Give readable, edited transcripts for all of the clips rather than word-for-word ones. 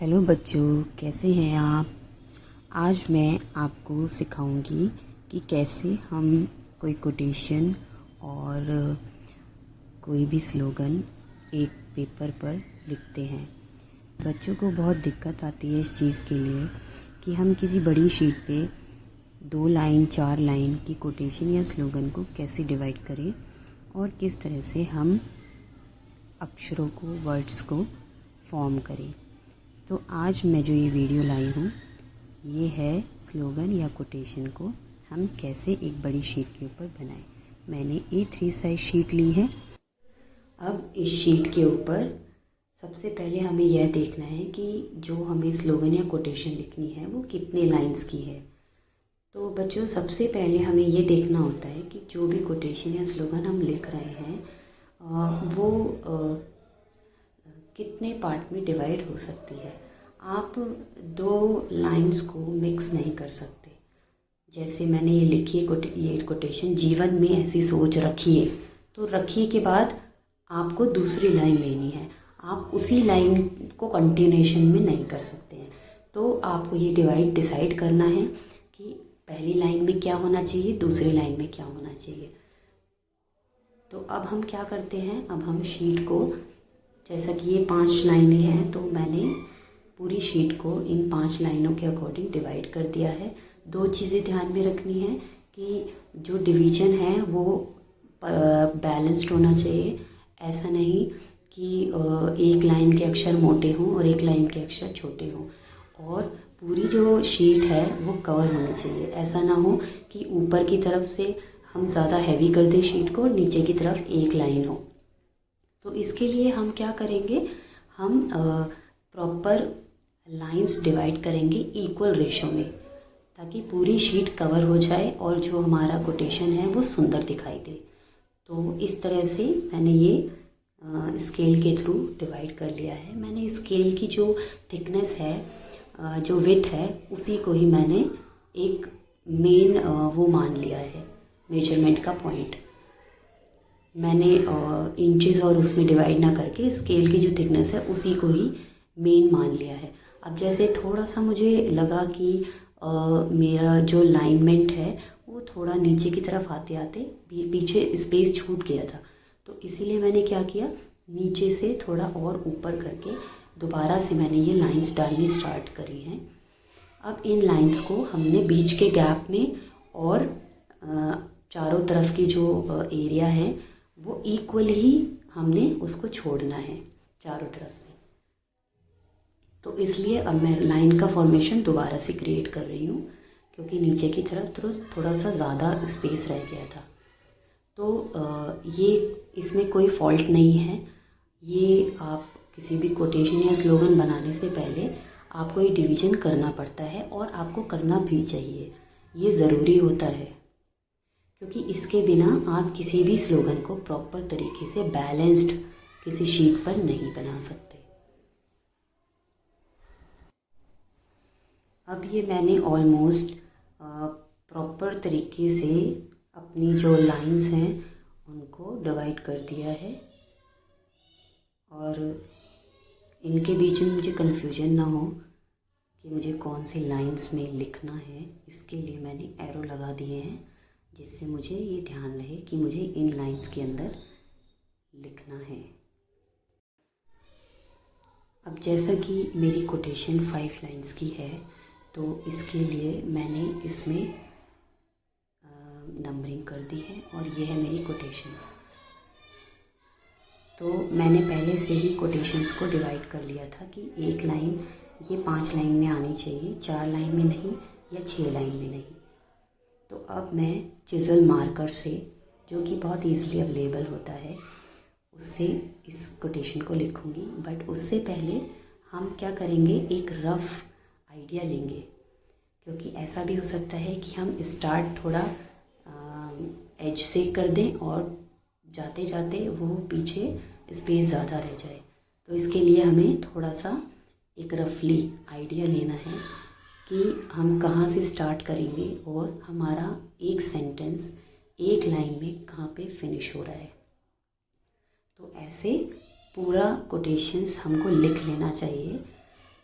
Hello बच्चों, कैसे हैं आप। आज मैं आपको सिखाऊंगी कि कैसे हम कोई कोटेशन और कोई भी स्लोगन एक पेपर पर लिखते हैं। बच्चों को बहुत दिक्कत आती है इस चीज़ के लिए कि हम किसी बड़ी शीट पे 2 लाइन 4 लाइन की कोटेशन या स्लोगन को कैसे डिवाइड करें और किस तरह से हम अक्षरों को, वर्ड्स को फॉर्म करें। तो आज मैं जो ये वीडियो लाई हूँ ये है स्लोगन या कोटेशन को हम कैसे एक बड़ी शीट के ऊपर बनाएं। मैंने A3 साइज शीट ली है। अब इस शीट के ऊपर सबसे पहले हमें यह देखना है कि जो हमें स्लोगन या कोटेशन लिखनी है वो कितने लाइंस की है। तो बच्चों, सबसे पहले हमें ये देखना होता है कि जो भी कोटेशन या स्लोगन हम लिख रहे हैं वो कितने पार्ट में डिवाइड हो सकती है। आप 2 लाइंस को मिक्स नहीं कर सकते। जैसे मैंने ये लिखी है ये कोटेशन, जीवन में ऐसी सोच रखिए, तो रखिए के बाद आपको दूसरी लाइन लेनी है। आप उसी लाइन को कंटिन्यूएशन में नहीं कर सकते हैं। तो आपको ये डिसाइड करना है कि पहली लाइन में क्या होना चाहिए, दूसरी लाइन में क्या होना चाहिए। तो अब हम क्या करते हैं, अब हम शीट को, जैसा कि ये 5 लाइनें हैं, तो मैंने पूरी शीट को इन 5 लाइनों के अकॉर्डिंग डिवाइड कर दिया है। 2 चीज़ें ध्यान में रखनी है कि जो डिवीज़न है वो बैलेंस्ड होना चाहिए। ऐसा नहीं कि एक लाइन के अक्षर मोटे हों और एक लाइन के अक्षर छोटे हों, और पूरी जो शीट है वो कवर होनी चाहिए। ऐसा ना हो कि ऊपर की तरफ से हम ज़्यादा हैवी कर दें शीट को और नीचे की तरफ एक लाइन हो। तो इसके लिए हम क्या करेंगे, हम प्रॉपर लाइंस डिवाइड करेंगे इक्वल रेशो में, ताकि पूरी शीट कवर हो जाए और जो हमारा कोटेशन है वो सुंदर दिखाई दे। तो इस तरह से मैंने ये स्केल के थ्रू डिवाइड कर लिया है। मैंने स्केल की जो थिकनेस है, जो विड्थ है, उसी को ही मैंने एक मेन वो मान लिया है, मेजरमेंट का पॉइंट। मैंने इंचेस और उसमें डिवाइड ना करके स्केल की जो थिकनेस है उसी को ही मेन मान लिया है। अब जैसे थोड़ा सा मुझे लगा कि मेरा जो लाइनमेंट है वो थोड़ा नीचे की तरफ आते आते पीछे स्पेस छूट गया था, तो इसीलिए मैंने क्या किया, नीचे से थोड़ा और ऊपर करके दोबारा से मैंने ये लाइंस डालनी स्टार्ट करी हैं। अब इन लाइंस को हमने बीच के गैप में और चारों तरफ की जो एरिया है वो इक्वल ही हमने उसको छोड़ना है चारों तरफ से। तो इसलिए अब मैं लाइन का फॉर्मेशन दोबारा से क्रिएट कर रही हूँ, क्योंकि नीचे की तरफ थोड़ा सा ज़्यादा स्पेस रह गया था। तो ये इसमें कोई फॉल्ट नहीं है। ये आप किसी भी कोटेशन या स्लोगन बनाने से पहले आपको ये डिवीज़न करना पड़ता है और आपको करना भी चाहिए। ये ज़रूरी होता है, क्योंकि इसके बिना आप किसी भी स्लोगन को प्रॉपर तरीके से बैलेंस्ड किसी शीट पर नहीं बना सकते। अब ये मैंने ऑलमोस्ट प्रॉपर तरीके से अपनी जो लाइंस हैं उनको डिवाइड कर दिया है, और इनके बीच में मुझे कन्फ्यूजन ना हो कि मुझे कौन सी लाइंस में लिखना है, इसके लिए मैंने एरो लगा दिए हैं, जिससे मुझे ये ध्यान रहे कि मुझे इन लाइंस के अंदर लिखना है। अब जैसा कि मेरी कोटेशन 5 लाइंस की है, तो इसके लिए मैंने इसमें नंबरिंग कर दी है और ये है मेरी कोटेशन। तो मैंने पहले से ही कोटेशंस को डिवाइड कर लिया था कि एक लाइन ये 5 लाइन में आनी चाहिए, 4 लाइन में नहीं या 6 लाइन में नहीं। तो अब मैं चिज़ल मार्कर से, जो कि बहुत ईज़िली अवेलेबल होता है, उससे इस कोटेशन को लिखूँगी। बट उससे पहले हम क्या करेंगे, एक रफ़ आइडिया लेंगे, क्योंकि ऐसा भी हो सकता है कि हम स्टार्ट थोड़ा एज से कर दें और जाते जाते वो पीछे स्पेस ज़्यादा रह जाए। तो इसके लिए हमें थोड़ा सा एक रफली आइडिया लेना है कि हम कहाँ से स्टार्ट करेंगे और हमारा एक सेंटेंस एक लाइन में कहाँ पे फिनिश हो रहा है। तो ऐसे पूरा कोटेशंस हमको लिख लेना चाहिए।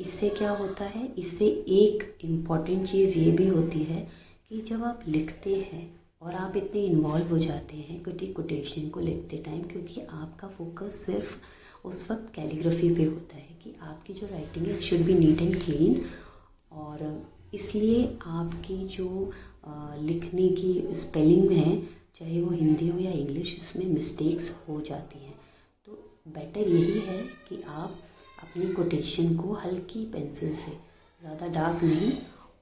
इससे क्या होता है, इससे एक इम्पॉर्टेंट चीज़ ये भी होती है कि जब आप लिखते हैं और आप इतने इन्वॉल्व हो जाते हैं कोटेशन को लिखते टाइम, क्योंकि आपका फोकस सिर्फ उस वक्त कैलीग्राफी पे होता है कि आपकी जो राइटिंग है it should be neat and clean, और इसलिए आपकी जो लिखने की स्पेलिंग है, चाहे वो हिंदी हो या इंग्लिश, उसमें मिस्टेक्स हो जाती हैं। तो बेटर यही है कि आप अपनी कोटेशन को हल्की पेंसिल से, ज़्यादा डार्क नहीं,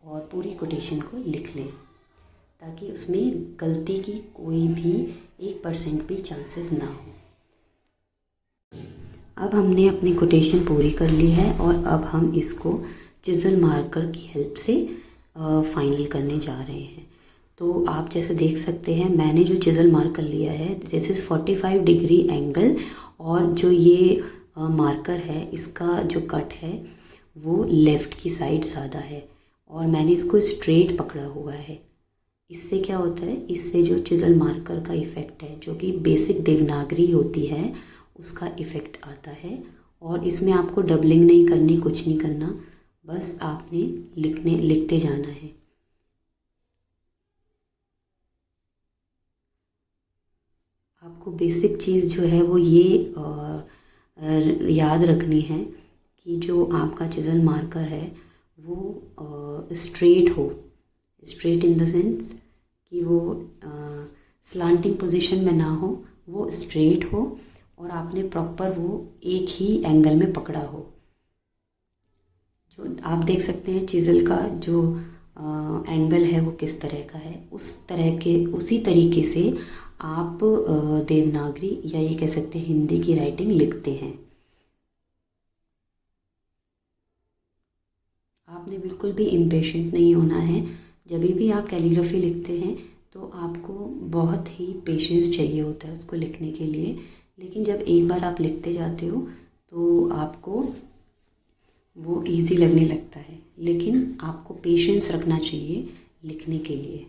और पूरी कोटेशन को लिख लें ताकि उसमें गलती की कोई भी 1% भी चांसेस ना हो। अब हमने अपनी कोटेशन पूरी कर ली है और अब हम इसको चिज़ल मार्कर की हेल्प से फाइनल करने जा रहे हैं। तो आप जैसे देख सकते हैं, मैंने जो चिज़ल मार्कर लिया है दिस इज़ 45 डिग्री एंगल, और जो ये मार्कर है इसका जो कट है वो लेफ़्ट की साइड ज़्यादा है, और मैंने इसको स्ट्रेट पकड़ा हुआ है। इससे क्या होता है, इससे जो चिज़ल मार्कर का इफ़ेक्ट है, जो कि बेसिक देवनागरी होती है, उसका इफ़ेक्ट आता है। और इसमें आपको डबलिंग नहीं करनी, कुछ नहीं करना, बस आपने लिखते जाना है। आपको बेसिक चीज़ जो है वो ये याद रखनी है कि जो आपका चिज़ल मार्कर है वो स्ट्रेट हो, स्ट्रेट इन द सेंस कि वो स्लांटिंग पोजीशन में ना हो, वो स्ट्रेट हो, और आपने प्रॉपर वो एक ही एंगल में पकड़ा हो। जो आप देख सकते हैं चिज़ल का जो एंगल है वो किस तरह का है, उसी तरीके से आप देवनागरी या ये कह सकते हैं हिंदी की राइटिंग लिखते हैं। आपने बिल्कुल भी इम्पेशेंट नहीं होना है। जब भी आप कैलीग्राफी लिखते हैं तो आपको बहुत ही पेशेंस चाहिए होता है उसको लिखने के लिए, लेकिन जब एक बार आप लिखते जाते हो तो आपको वो इजी लगने लगता है। लेकिन आपको पेशेंस रखना चाहिए लिखने के लिए।